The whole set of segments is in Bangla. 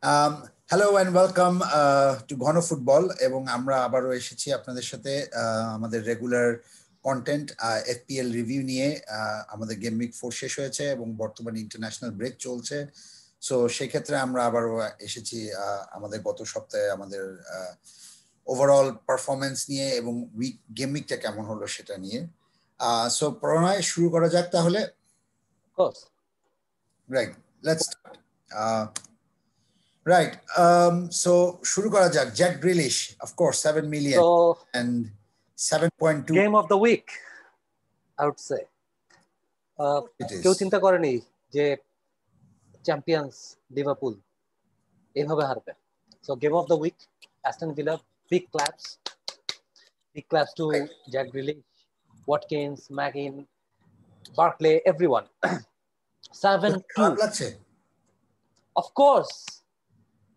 হ্যালো অ্যান্ড ওয়েলকাম টু ঘন ফুটবল। এবং আমরা আবারও এসেছি আপনাদের সাথে আমাদের রেগুলার কন্টেন্ট এফপিএল রিভিউ নিয়ে। আমাদের গেম উইক 4 শেষ হয়েছে এবং বর্তমানে ইন্টারন্যাশনাল ব্রেক চলছে। সো সেক্ষেত্রে আমরা আবারও এসেছি আমাদের গত সপ্তাহে আমাদের ওভারঅল পারফরমেন্স নিয়ে এবং গেম উইকটা কেমন হলো সেটা নিয়ে। সো প্রণয়, শুরু করা যাক তাহলে। Right, let's start. Right. So শুরু করা যাক। Jack Grealish, of course, 7 million and 7.2 game of the week, I would say. কেউ চিন্তা করেনি যে চ্যাম্পিয়ন্স লিভারপুল এইভাবে হারবে। So game of the week, Aston Villa, big claps to Jack Grealish, Watkins, McGinn, Barkley, everyone. 7-2. Of course.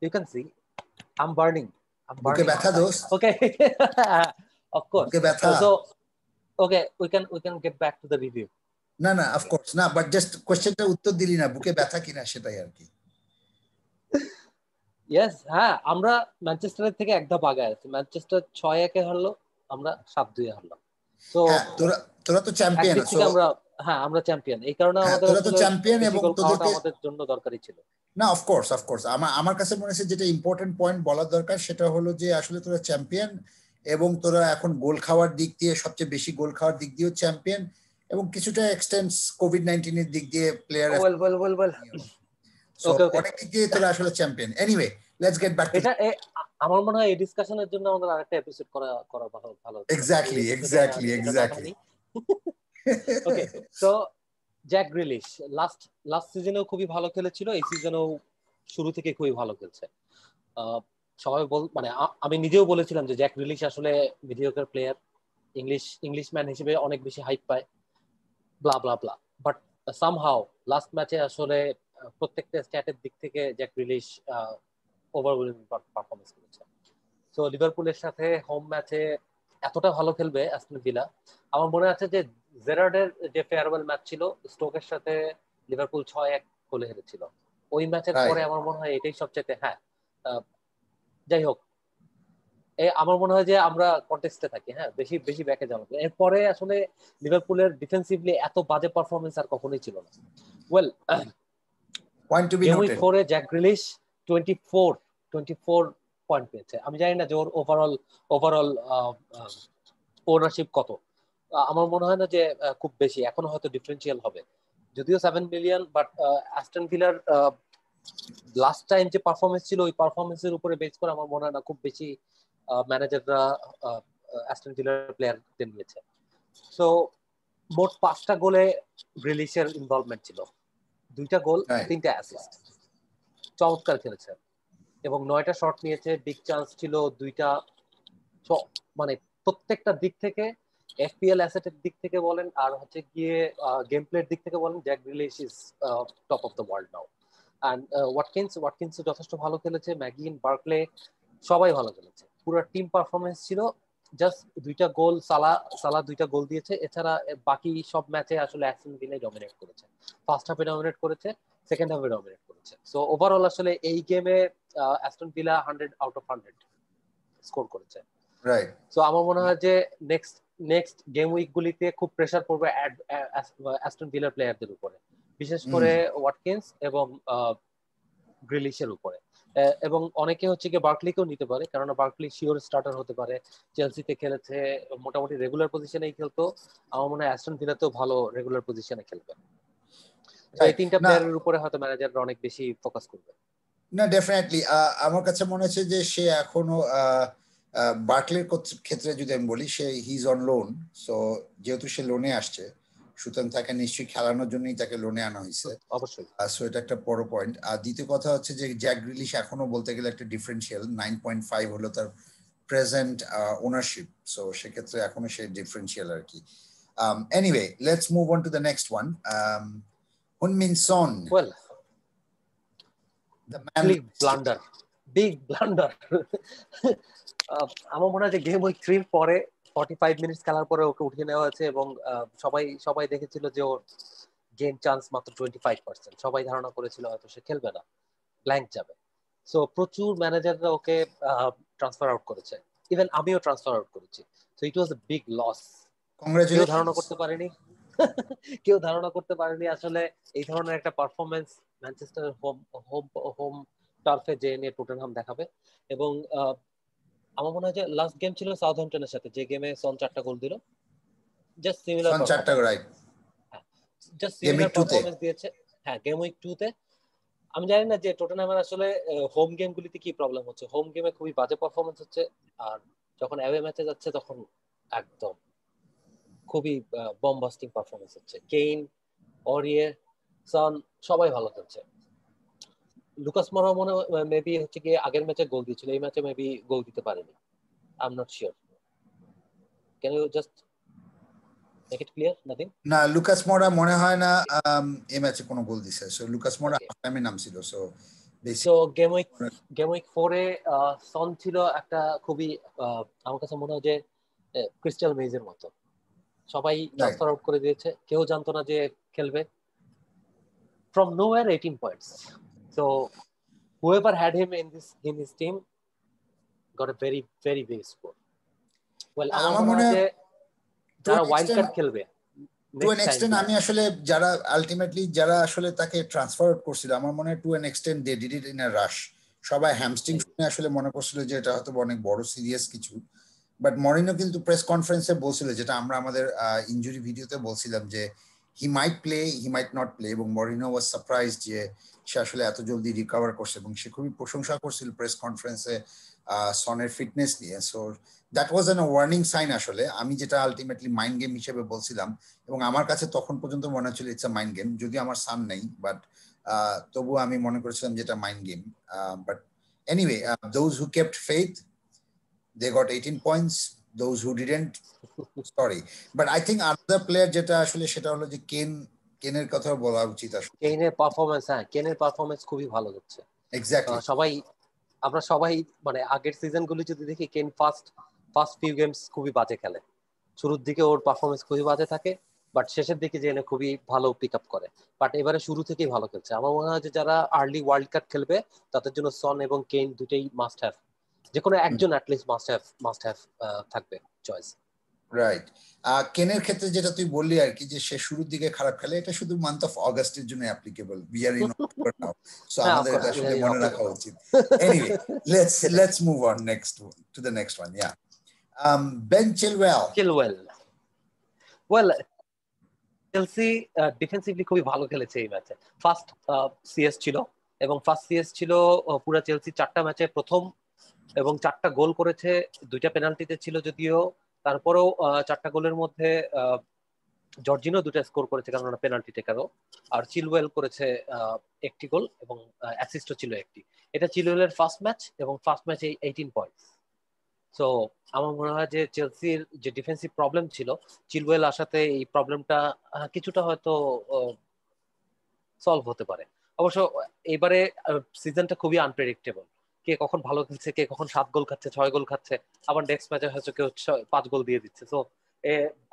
You can see, I'm burning. বুকে ব্যথা দোস্ত। Okay. Of course. বুকে ব্যথা। So, okay, we can get back to the review. না, of course না, but just কোশ্চেনটা উত্তর দিলি না, বুকে ব্যথা কিনা সেটাই আর কি। Yes, হ্যাঁ, আমরা ম্যানচেস্টারের থেকে এক ধাপ আগে আছি। ম্যানচেস্টার 6-1 হারলো, আমরা 7-2 হারলাম। সো তোরা তো চ্যাম্পিয়ন। আমরা চ্যাম্পিয়ন। এই কারণে আমাদের তোরা তো চ্যাম্পিয়ন এবং তোদেরকে আমাদের জন্য দরকারি ছিল। না, অফ কোর্স আমার কাছে মনে হচ্ছে যেটা ইম্পর্টেন্ট পয়েন্ট বলার দরকার সেটা হলো যে আসলে তোরা চ্যাম্পিয়ন এবং তোরা এখন গোল খাওয়ার দিক দিয়ে সবচেয়ে বেশি গোল খাওয়ার দিক দিয়েও চ্যাম্পিয়ন এবং কিছুটা এক্সটেন্স কোভিড-19 এর দিক দিয়ে প্লেয়ার অনেক দিক দিয়ে তোরা আসলে champion. Anyway, let's get back to এটা। আমার মনে হয় এই ডিসকাশনের জন্য আমাদের আরেকটা এপিসোড করা ভালো। এক্স্যাক্টলি। ওকে, সো জ্যাক গ্রিলিশ লাস্ট সিজনেও খুবই ভালো খেলেছিল, এই সিজনেও শুরু থেকে খুবই ভালো খেলছে। সবাই মানে আমি নিজেও বলেছিলাম যে জ্যাক গ্রিলিশ আসলে মিডিওকার প্লেয়ার, ইংলিশম্যান হিসেবে অনেক বেশি হাইপ পায়, ব্লা ব্লা ব্লা। বাট সামহাউ লাস্ট ম্যাচে আসলে প্রত্যেকটা স্ট্যাটের দিক থেকে জ্যাক গ্রিলিশ ওভারওয়েলমিং পারফরমেন্স করেছে। সো লিভারপুলের সাথে হোম ম্যাচে এতটা ভালো খেলবে অ্যাস্টন ভিলা। আমার মনে আছে যে জেরার্ডের যে ফেয়ারওয়েল ম্যাচ ছিল স্টোকের সাথে, লিভারপুল 6-1 গোলে হেরেছিল। ওই ম্যাচের পরে আমার মনে হয় এটাই সবচেয়ে যাই হোক, আমার মনে হয় যে আমরা কন্টেস্টে থাকি, বেশি ব্যাকে যাবো। এরপরে আসলে লিভারপুলের ডিফেন্সিভলি এত বাজে পারফরমেন্স আর কখনোই ছিল না। Well, point to be noted, game week 4 এ জ্যাক গ্রিলিশ 24 পয়েন্ট পেয়েছে। আমি জানি না যে ওর ওভারঅল ওনারশিপ কত। আমার মনে হয় না যে খুব বেশি, এখনো হয়তো ডিফারেন্সিয়াল হবে, যদিও 7 মিলিয়ন। বাট অ্যাস্টন ভিলার লাস্ট টাইম যে পারফরমেন্স ছিল ওই পারফরমেন্সের উপরে বেস করে আমার মনে হয় না খুব বেশি ম্যানেজাররা অ্যাস্টন ভিলার প্লেয়ারদের নিয়েছে। সো মোট 5টা গোলে গ্রিলিশের ইনভলভমেন্ট ছিল, 2টা গোল, 3টা অ্যাসিস্ট। চমৎকার খেলেছে এবং 9টা শট নিয়েছে, বিগ চান্স ছিল 2টা। মানে প্রত্যেকটা দিক থেকে, এফপিএল অ্যাসেটের দিক থেকে বলেন আর হচ্ছে গিয়ে গেম প্লের দিক থেকে বলেন, Jack Grealish is top of the world now. And Watkins যথেষ্ট ভালো খেলেছে, ম্যাগিন, বার্কলে সবাই ভালো খেলেছে, পুরো টিম পারফরমেন্স ছিল। জাস্ট 2টা গোল, সালা 2টা গোল দিয়েছে, এছাড়া বাকি সব ম্যাচে আসলে অ্যাস্টন ভিলা ডমিনেট করেছে। ফার্স্ট হাফে ডমিনেট করেছে, সেকেন্ড হাফে ডমিনেট করেছে। সো ওভারঅল আসলে এই গেমে Aston villa 100 out of 100 score করেছে। রাইট। সো আমার মনে হয় যে নেক্সট গেম উইক গুলিতে খুব প্রেসার পড়বে অ্যাস্টন ভিলার প্লেয়ারদের উপরে, বিশেষ করে ওয়াটকিন্স এবং গ্রিলিশের উপরে। এবং অনেকে হচ্ছে গিয়ে বার্কলিকেও নিতে পারে, কারণ বার্কলি শিওর স্টার্টার হতে পারে, চেলসিতে খেলেছে, মোটামুটি রেগুলার পজিশনেই খেলতো। আমার মনে হয় অ্যাস্টন ভিলাতেও ভালো রেগুলার পজিশনে খেলবে। এই 3টা প্লেয়ারের উপরে হয়তো ম্যানেজাররা অনেক বেশি ফোকাস করবে। না, ডেফিনেটলি আমার কাছে মনে হচ্ছে যে সে এখনো বার্কলের ক্ষেত্রে যদি আমি বলি, সে হিজ অন লোন। সো যেহেতু সে লোনে আসছে, সুতরাং তাকে নিশ্চয়ই খেলানোর জন্যই তাকে লোনে আনা হয়েছে, অবশ্যই। সো এটা একটা বড় পয়েন্ট। আর দ্বিতীয় কথা হচ্ছে যে জ্যাক গ্রিলিশ এখনো বলতে গেলে একটা ডিফারেন্সিয়াল, 9.5 হলো তার প্রেজেন্ট ওনারশিপ। সো সেক্ষেত্রে এখনো সে ডিফারেন্সিয়াল আর কি। Anyway, let's move on to the next one. হুন-মিন সন, ওয়েল, বিগ ব্লান্ডার। আমার মনে হয় যে গেম উইক 3 পরে 45 মিনিটস খেলার পরে ওকে উঠিয়ে নেওয়া হয়েছে এবং সবাই দেখেছিল যে ওর গেম চান্স মাত্র 25%। সবাই ধারণা করেছিল হয়তো সে খেলবে না, ব্ল্যাঙ্ক যাবে। সো প্রচুর ম্যানেজাররা ওকে ট্রান্সফার আউট করেছে, ইভেন আমিও ট্রান্সফার আউট করেছি। So it was a big loss. কেউ ধারণা কংগ্রাচুলেশনস। করতে পারেনি কেউ ধারণা করতে পারেনি আসলে এই ধরনের একটা performance Manchester home home home টার্ফে যে নিয়ে টটেনহাম দেখাবে। এবং আমার মনে হয় যে লাস্ট গেম ছিল সাউথহ্যাম্পটনের সাথে, যে গেমে সন 4টা গোল দিল, জাস্ট সিমিলার সন চারটা performance. Right. Just game similar week 2 তে। পারফরমেন্স দিয়েছে। হ্যাঁ, গেম উইক 2 তে। আমি জানি না যে টটেনহামের আসলে হোম গেমগুলিতে কি প্রবলেম হচ্ছে, হোম গেমে খুবই বাজে পারফরমেন্স হচ্ছে, আর যখন অ্যাওয়ে ম্যাচে যাচ্ছে তখন একদম খুবই বমবাস্টিং পারফরমেন্স হচ্ছে। কেইন, অরিয়ে, সন সবাই ভালো খেলছে। লুকাস মোরা মনে মেবি হচ্ছে কি আগের ম্যাচে গোল দিয়েছিল, এই ম্যাচে মেবি গোল দিতে পারেনি। I am not sure. Can you just make it clear? Nothing. না, লুকাস মোরা মনে হয় না এই ম্যাচে কোনো গোল দিছে। সো লুকাস মোরা ওকে। হাফ টাইমে নামছিল। So so basically game week 4-এ সন ছিল একটা খুবই আমার কাছে মনে হয় যে ক্রিস্টাল মেজের মতো, সবাই রাইট। ট্রান্সফার আউট করে দিয়েছে, কেউ জানতো না যে খেলবে। From nowhere 18 points. So whoever had him in his team got a very very big score. Well আমার আমার মনে মনে হয় হয় যে টু যারা অ্যান ওয়াইল্ড এক্সটেন্ট কার্ড খেলবে to an next time. Extent আমি আসলে যারা আলটিমেটলি যারা আসলে তাকে ট্রান্সফার আউট করছিল, আমার মনে হয় to an extent they did it in a rush. সবাই হ্যামস্ট্রিং শুনে আসলে মনে করছিল যে এটা হয়তো অনেক বড় সিরিয়াস কিছু। বাট মরিনো কিন্তু প্রেস কনফারেন্সে বলছিল, যেটা আমরা আমাদের ইনজুরি ভিডিওতে বলছিলাম, যে he might play, he might not play, এবং মরিনো ওয়াজ সারপ্রাইজ যে সে আসলে এত জলদি রিকভার করছে, এবং সে খুবই প্রশংসা করছিল প্রেস কনফারেন্সে সনের ফিটনেস নিয়ে। So that was an warning sign. আসলে আমি যেটা আলটিমেটলি মাইন্ড গেম হিসেবে বলছিলাম, এবং আমার কাছে তখন পর্যন্ত মনে হচ্ছিল ইটস আ মাইন্ড গেম, যদি আমার সান নেই, বাট তবুও আমি মনে করেছিলাম যেটা mind game. But anyway, those who kept faith, they got 18 points. Those who didn't, sorry. But I think another player যেটা আসলে সেটা হলো যে কেনের কথা বলা উচিত আসলে। কেইনের পারফরমেন্স, হ্যাঁ কেনের পারফরমেন্স খুবই ভালো হচ্ছে। এক্স্যাক্টলি। আমরা সবাই মানে আগের সিজন গুলি যদি দেখি, কেন ফার্স্ট ফার্স্ট ফিউ গেমস খুবই বাজে খেলে, শুরুর দিকে ওর পারফরমেন্স খুবই বাজে থাকে, বাট শেষের দিকে যে এনে খুবই ভালো পিক আপ করে। বাট এবারে শুরু থেকেই ভালো খেলছে। আমার মনে হয় যে যারা আর্লি ওয়ার্ল্ড কাপ খেলবে তাদের জন্য সন এবং কেইন দুটেই মাস্ট হ্যাভ, যে কোনো একজন অ্যাটলিস্ট মাস্ট হ্যাভ থাকবে চয়েস। রাইট। কেনের ক্ষেত্রে যেটা তুই বললি আর কি, যে সে শুরুর দিকে খারাপ খেলে, এটা শুধু মান্থ অফ অগাস্টের জন্য applicable. We are in October now, so হ্যাঁ আমাদের অফকোর্স এটা আসলে মনে রাখা উচিত। এনিওয়ে, সেটাই। Let's move on next two the next one. Yeah, Ben Chilwell. Well Chelsea defensively খুবই ভালো খেলেছে এই ম্যাচে। ফার্স্ট সিএস ছিল, এবং ফার্স্ট সিএস ছিল পুরো চেলসি 4টা ম্যাচে প্রথম, এবং 4টা গোল করেছে, 2টা পেনাল্টিতে ছিল যদিও, তারপরেও 4টা গোলের মধ্যে জর্জিনো 2টা স্কোর করেছে, কারণ পেনাল্টি টেকারও, আর চিলওয়েল করেছে একটি গোল, এবং অ্যাসিস্টও ছিল একটি। এটা চিলওয়েলের ফার্স্ট ম্যাচ, এবং ফার্স্ট ম্যাচে 18 পয়েন্টস। সো আমার মনে হয় যে চেলসির যে ডিফেন্সিভ প্রবলেম ছিল, চিলওয়েল আসাতে এই প্রবলেমটা কিছুটা হয়তো সলভ হতে পারে। অবশ্য এবারে সিজনটা খুবই আনপ্রেডিক্টেবল, কে কখন ভালো খেলছে, কে কখন 7 গোল খাচ্ছে, 6 গোল খাচ্ছে, আবার নেক্সট ম্যাচে হয়তো কেউ 5 গোল দিয়ে দিচ্ছে। তো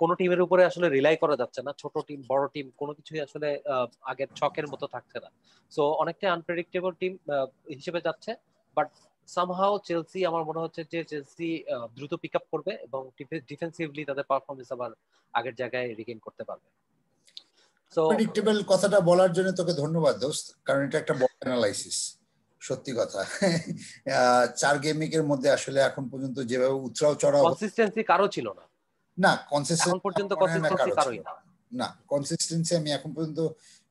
কোনো টিমের উপরে আসলে রিলাই করা যাচ্ছে না, ছোট টিম বড় টিম কোনো কিছুই আসলে আগের ছকের মতো থাকছে না। সো অনেকটাই আনপ্রেডিক্টেবল টিম হিসেবে যাচ্ছে। বাট সামহাও চেলসি, আমার মনে হচ্ছে যে চেলসি দ্রুত পিক আপ করবে, এবং ডিফেন্সিভলি তাদের পারফরমেন্স আবার আগের জায়গায় রিগেইন করতে পারবে। সো প্রেডিক্টেবল কথাটা বলার জন্য তোকে ধন্যবাদ দোস্ত, কারণ এটা একটা বড় অ্যানালাইসিস। সত্যি কথা। 4 গেমিংয়ের মধ্যে আসলে এখন পর্যন্ত যেভাবে উতরাও চড়াও, কনসিস্টেন্সি কারো ছিল না না এখন কনসিস্টেন্সি পর্যন্ত, মনে হয় না কনসিস্টেন্সি কারো ছিল। কারোই না। না, কনসিস্টেন্সি আমি এখন পর্যন্ত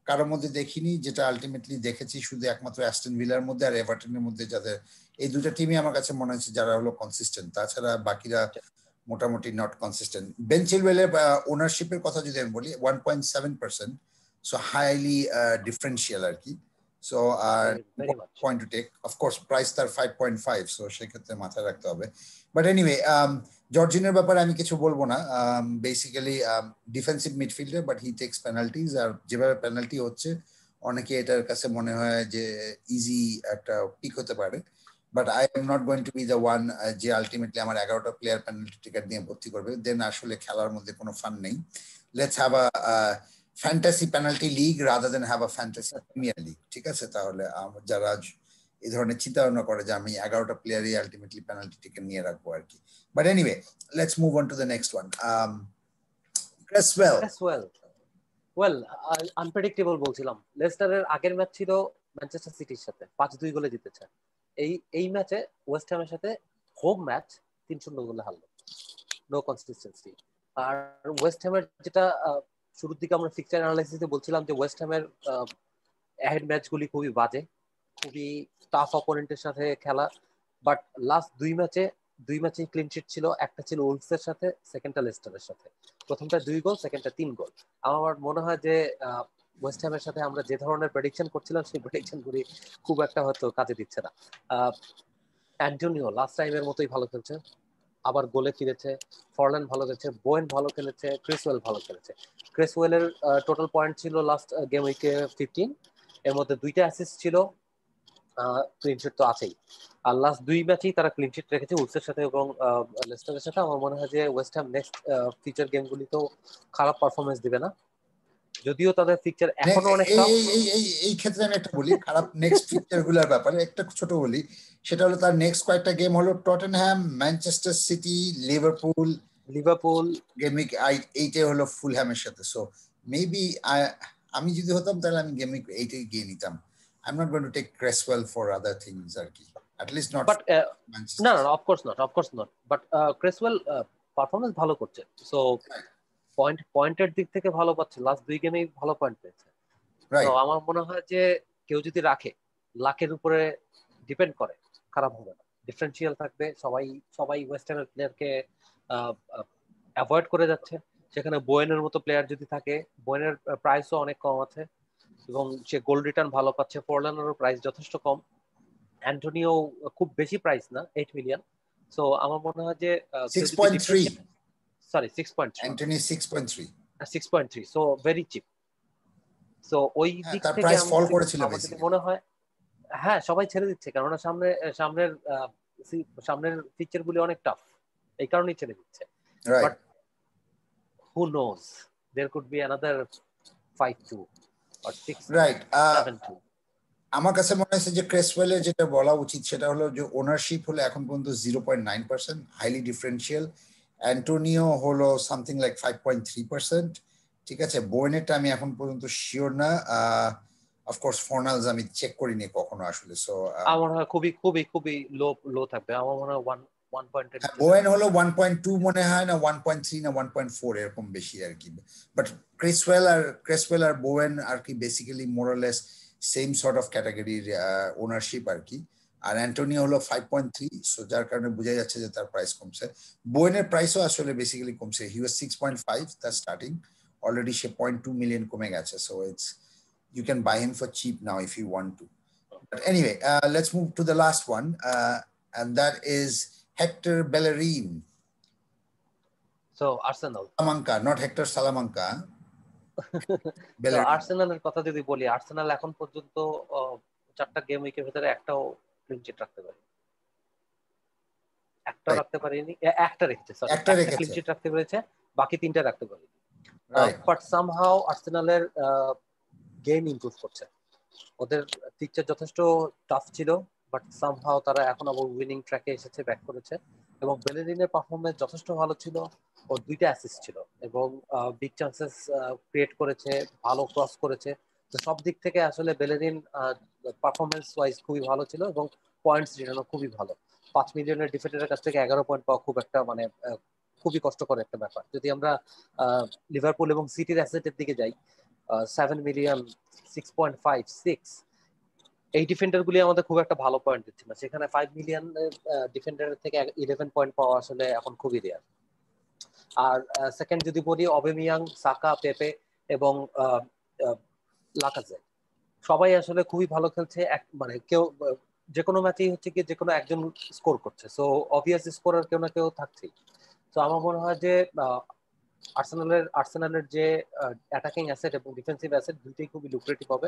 কারোর মধ্যে দেখিনি। যেটা আলটিমেটলি দেখেছি শুধু একমাত্র অ্যাস্টন ভিলার মধ্যে আর এভারটনের মধ্যে, যাদের এই দুটো টিমই আমার কাছে মনে হচ্ছে যারা হলো কনসিস্টেন্ট। তাছাড়া বাকিরা মোটামুটি নট কনসিস্টেন্ট। বেন চিলওয়েলের ওনারশিপের কথা যদি আমি বলি, 1.7%, সো হাইলি ডিফারেন্সিয়াল আর কি। So very much. Point to take, of course price তার 5.5, সো সেক্ষেত্রে মাথায় রাখতে হবে। বাট এনিওয়ে, জর্জিনের ব্যাপারে আমি কিছু বলবো না। Basically defensive midfielder, but he takes penalties, আর যেভাবে পেনাল্টি হচ্ছে অনেকে এটার কাছে মনে হয় যে ইজি একটা পিক হতে পারে। But I am not going to B the one যে আলটিমেটলি আমার 11টা প্লেয়ার পেনাল্টি টিকেট নিয়ে ভর্তি করবে, দেন আসলে খেলার মধ্যে কোনো ফান নেই। Let's have a fantasy penalty league rather than have a fantasy premier league, ঠিক আছে? তাহলে যারা এই ধরনের চিন্তা ভাবনা করে যে আমি 11টা প্লেয়ারই আলটিমেটলি পেনাল্টি টিকে নিয়ে রাখবো আর কি। But anyway, let's move on to the next one. ক্রেসওয়েল well, unpredictable বলছিলাম। লেস্টারের আগের ম্যাচ ছিল ম্যানচেস্টার সিটির সাথে, 5-2 গোলে জিতেছে। এই ম্যাচে ওয়েস্ট হ্যামের সাথে হোম ম্যাচ 3-0 গোলে হারলো। No consistency. আর ওয়েস্ট হ্যামের যেটা শুরুর দিকে আমরা ফিক্সচার অ্যানালাইসিসে বলছিলাম যে ওয়েস্ট হ্যামের অ্যাহেড ম্যাচগুলি খুবই বাজে, খুবই টাফ অপোনেন্টের সাথে খেলা। বাট লাস্ট দুই ম্যাচে ক্লিন শিট ছিল। একটা ছিল উলফসের সাথে, সেকেন্ডটা লেস্টারের সাথে। প্রথমটা 2 গোল, সেকেন্ডটা 3 গোল। আমার মনে হয় যে ওয়েস্ট হ্যামের সাথে আমরা যে ধরনের প্রেডিকশন করছিলাম সেই প্রেডিকশন গুলি খুব একটা হয়তো কাজে দিচ্ছে না। অ্যান্টোনিও লাস্ট টাইমের মতোই ভালো খেলছে, আবার গোলে ফিরেছে। ফরল্যান্ড ভালো খেলেছে, বোয়েন ভালো খেলেছে, ক্রিসওয়েল ভালো খেলেছে। ক্রিসওয়েলের টোটাল পয়েন্ট ছিল লাস্ট গেম উইকে 15, এর মধ্যে 2টা অ্যাসিস্ট ছিল, ক্লিনশিট তো আছেই। আর লাস্ট 2 ম্যাচেই তারা ক্লিনশিট রেখেছে, উলসের সাথে এবং লেস্টারের সাথে। আমার মনে হয় যে ওয়েস্ট হ্যাম নেক্সট ফিউচার গেমগুলিতেও খারাপ পারফরমেন্স দিবে না, যদিও তাদের ফিকচার এখনো অনেক টাফ। এই ক্ষেত্রে আমি একটা বলি খারাপ নেক্সট ফিকচার গুলোর ব্যাপারে একটা ছোট বলি। সেটা হলো তার নেক্সট কয়েকটা গেম হলো Tottenham, Manchester City, Liverpool game week 8 হলো ফুলহ্যামের সাথে। সো মেবি আমি যদি হতাম তাহলে আমি গেম উইক 8 গিয়ে নিতাম। I am not going to take Cresswell for other things আর কি, at least not বাট না, of course not, but Cresswell performance ভালো করছে। সো পয়েন্টের দিক থেকে ভালো পাচ্ছে, লাস্ট 2 গেমেই ভালো পয়েন্ট পেয়েছে। তো আমার মনে হয় যে কেউ যদি রাখে, লাকের উপরে ডিপেন্ড করে, খারাপ হবে না, ডিফারেন্সিয়াল থাকবে। সবাই ওয়েস্টার্নের প্লেয়ারকে অ্যাভয়েড করে যাচ্ছে। সেখানে বোয়েনের মতো প্লেয়ার যদি থাকে, বোয়েনের প্রাইসও অনেক কম আছে এবং সে গোল রিটার্ন ভালো পাচ্ছে। ফরল্যান্ডেরও প্রাইস যথেষ্ট কম, অ্যান্টোনিও খুব বেশি প্রাইস না, 8 মিলিয়ন। সো আমার মনে হয় যে 6.3, sorry 6.3, Antony 6.3, 6.3, so very cheap. So ওই দিক তার থেকে প্রাইস ফল করেছিল আমার যদি বেসিক্যালি। মনে হয়, হ্যাঁ সবাই ছেড়ে দিচ্ছে, কেননা সামনের সামনের ফিচার গুলি অনেক টাফ, এই কারণেই ছেড়ে দিচ্ছে। But who knows, there could be another 5-2 or 6-7-2। আমার কাছে মনে হয়েছে যে ক্রেসওয়েলের যেটা বলা উচিত সেটা হলো যে ওনারশিপ হলো এখন পর্যন্ত 0.9%, হাইলি ডিফারেন্সিয়াল। অ্যান্টোনিও হলো সামথিং লাইক 5.3%। ঠিক আছে, বোয়েনেরটা আমি এখন পর্যন্ত শিওর না। অফকোর্স ফর্নালস আমি চেক করিনি কখনো আসলে। সো আমার হয় খুবই খুবই খুবই লো থাকবে। আমার মনে হয় 1 পয়েন্টের নিচে। বোয়েন হলো 1.2 মনে হয়, না 1.3 না 1.4 এরকম বেশি আর কি। বাট ক্রেসওয়েল আর বোয়েন আর কি বেসিক্যালি মোরলেস সেম সর্ট অফ ক্যাটাগরির ওনারশিপ আর কি। আর অ্যান্টোনিও হলো 5.3, সো যার কারণে বোঝা যাচ্ছে যে তার প্রাইস কমছে। বোয়েনের প্রাইসও আসলে বেসিক্যালি কমছে, হি ওয়াজ 6.5 তার স্টার্টিং, অলরেডি সে 0.2 মিলিয়ন কমে গেছে। So it's you can buy him for cheap now if you want to. But anyway, let's move to the last one, and that is Hector Bellerin. So Arsenal. Salamanca, not Hector Salamanca. তো আর্সেনালের কথা যদি বলি, আর্সেনাল এখন পর্যন্ত 4টা গেম উইকের ভিতরে একটাও ক্লিন চিট রাখতে পারে, একটা রাখতে পারেনি, একটা রেখেছে, সরি একটা ক্লিন চিট রাখতে পেরেছে, বাকি 3টা রাখতে পারেনি। বাট সামহাউ আর্সেনালের গেম ইমপ্রুভ করছে। ওদের পিকচার যথেষ্ট টাফ ছিল, বাট সামহাউ তারা এখন আবার উইনিং ট্র্যাকে এসেছে, ব্যাক করেছে। এবং বেলেরিনের পারফরমেন্স যথেষ্ট ভালো ছিল, ওর 2টা অ্যাসিস্ট ছিল এবং বিগ চান্সেস ক্রিয়েট করেছে, ভালো ক্রস করেছে। তো সব দিক থেকে আসলে বেলেরিন পারফরমেন্স ওয়াইজ খুবই ভালো ছিল এবং পয়েন্টস রিটার্নও খুবই ভালো। 5 মিলিয়নের ডিফেন্ডারের কাছ থেকে 11 পয়েন্ট পাওয়া খুব একটা মানে খুবই কষ্টকর একটা ব্যাপার। যদি আমরা লিভারপুল এবং সিটির অ্যাসেটের দিকে যাই, 7 মিলিয়ন, 6.5, 6, এই ডিফেন্ডার গুলি আমাদের খুব একটা ভালো পয়েন্ট দিচ্ছে না। সেখানে 5 মিলিয়ন ডিফেন্ডারের থেকে 11 পয়েন্ট পাওয়া আসলে এখন খুবই রেয়ার। আর সেকেন্ড যদি বলি, অবেমিয়াং, সাকা, পেপে এবং লাকাজেট সবাই আসলে খুবই ভালো খেলছে। মানে কেউ যে কোনো ম্যাচেই হচ্ছে কি যে কোনো একজন স্কোর করছে, সো অবভিয়াস স্কোরার কেউ না কেউ থাকছেই। তো আমার মনে হয় যে আর্সেনালের যে অ্যাটাকিং অ্যাসেট এবং ডিফেন্সিভ অ্যাসেট দুইটাই খুবই লুক্রেটিভ হবে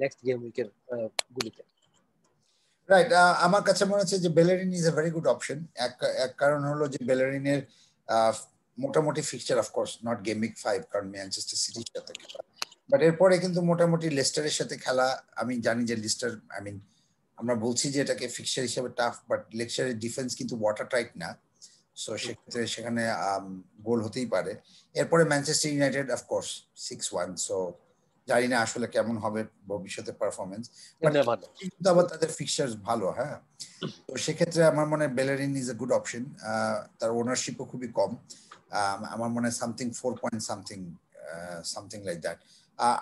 নেক্সট গেম উইকের গুলিতে। রাইট, আমার কাছে মনে হচ্ছে যে Bellerin is a very good option. এক কারণ হলো যে বেলেরিনের মোটামুটি fixture, of course not game week 5 কারণ ম্যানচেস্টার সিটির সাথে খেলা, বাট এরপরে কিন্তু মোটামুটি লেস্টারের সাথে খেলা। আমি জানি যে লিস্টার, আই মিন আমরা বলছি যে এটাকে ফিক্সচার হিসেবে টাফ, বাট লেকচারের ডিফেন্স কিন্তু ওয়াটার টাইট না, সো সেক্ষেত্রে সেখানে গোল হতেই পারে। এরপরে ম্যানচেস্টার ইউনাইটেড অফকোর্স 6-1, সো জানি না আসলে কেমন হবে ভবিষ্যতে পারফরমেন্স, কিন্তু আবার তাদের ফিক্সচার ভালো। হ্যাঁ, তো সেক্ষেত্রে আমার মনে হয় Bellerin is a good option. তার ওনারশিপও খুবই কম, আমার মনে হয় something 4 point something like that.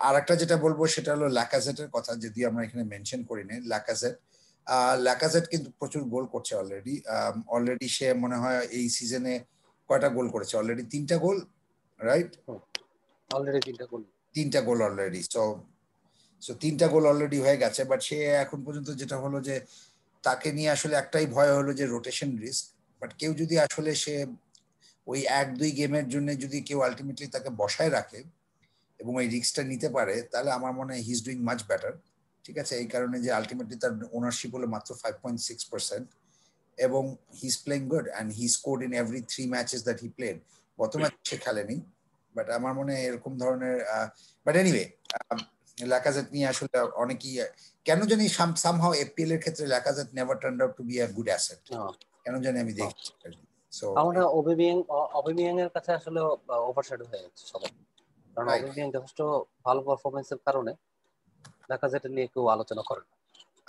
আর একটা যেটা বলবো সেটা হলো ল্যাকাজেটের কথা, যদি আমরা এখানে মেনশন করি না। ল্যাকাজেট কিন্তু প্রচুর গোল করছে অলরেডি সে মনে হয় এই সিজনে কয়টা গোল করেছে? অলরেডি 3টা গোল, রাইট? অলরেডি 3টা গোল অলরেডি। সো 3টা গোল অলরেডি হয়ে গেছে, বাট সে এখন পর্যন্ত যেটা হলো যে তাকে নিয়ে আসলে একটাই ভয় হলো যে রোটেশন রিস্ক। বাট কেউ যদি আসলে সে ওই 1-2 গেমের জন্য যদি কেউ আলটিমেটলি তাকে বসায় রাখে এবং এই রিস্কটা নিতে পারে, তাহলে আমার মনে হয় he is doing much better. ঠিক আছে, এই কারণে যে আলটিমেটলি তার ওনারশিপ হলো মাত্র 5.6%, এবং he is playing good and he scored in every 3 matches that he played. গত ম্যাচে সে খেলেনি, বাট আমার মনে হয় এরকম ধরনের। বাট এনিওয়ে, ল্যাকাজেট নিয়ে আসলে অনেকেই কেন জানি সামহাউ এপিএল এর ক্ষেত্রে Lacazette never turned out to be a good asset, কেন জানি আমি দেখছি। সো আমরা ওবিমিয়াং এর কাছে আসলে ওভারশ্যাডো হয়ে যাচ্ছে সবাই, কারণ ওবিমিয়াং যথেষ্ট ভালো পারফরমেন্সের কারণে ল্যাকাজেট নিয়ে কেউ আলোচনা করে না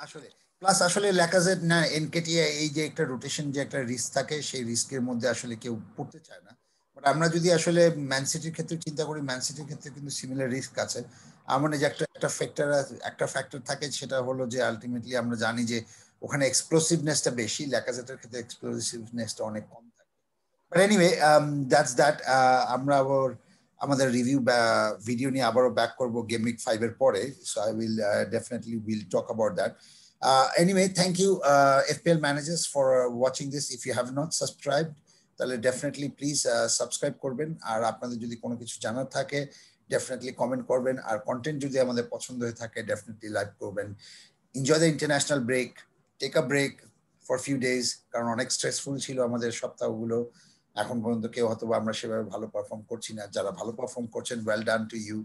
আসলে। প্লাস আসলে ল্যাকাজেট না এনকেটিয়া, এই যে একটা রোটেশন যে একটা রিস্ক থাকে, সেই রিস্কের মধ্যে আসলে কেউ পড়তে চায় না। বাট আমরা যদি আসলে ম্যান সিটির ক্ষেত্রে চিন্তা করি, ম্যান সিটির ক্ষেত্রে কিন্তু সিমিলার রিস্ক আছে। আমার যে একটা ফ্যাক্টর থাকে, সেটা হলো যে আলটিমেটলি আমরা জানি যে ওখানে এক্সপ্লোসিভনেসটা বেশি, ল্যাকাজেটের ক্ষেত্রে এক্সপ্লোসিভনেসটা অনেক কম থাকে। But anyway, that's that. আমরা আবার আমাদের রিভিউ ভিডিও নিয়ে আবারও ব্যাক করবো গেম উইক 5 এর পরে, so I will definitely will talk about that. Anyway, thank you FPL managers for watching this. If you have not subscribed, তাহলে ডেফিনেটলি প্লিজ সাবস্ক্রাইব করবেন। আর আপনাদের যদি কোনো কিছু জানার থাকে ডেফিনেটলি কমেন্ট করবেন, আর কন্টেন্ট যদি আমাদের পছন্দ হয়ে থাকে ডেফিনেটলি লাইক করবেন। Enjoy the international break, take a break for few days, কারণ অনেক স্ট্রেসফুল ছিল আমাদের সপ্তাহগুলো। এখন পর্যন্ত কেউ হয়তো আমরা সেভাবে ভালো পারফর্ম করছি না, যারা ভালো পারফর্ম করছেন well done to you,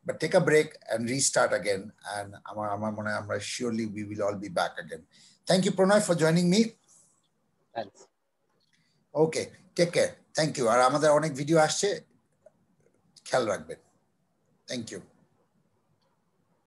but take a break and restart again, and আমার মনে হয় আমরা surely we will all be back again. Thank you Pranay for joining me. Thanks. Okay, take care. Thank you. আর আমাদের অনেক ভিডিও আসছে, খেয়াল রাখবেন। Thank you.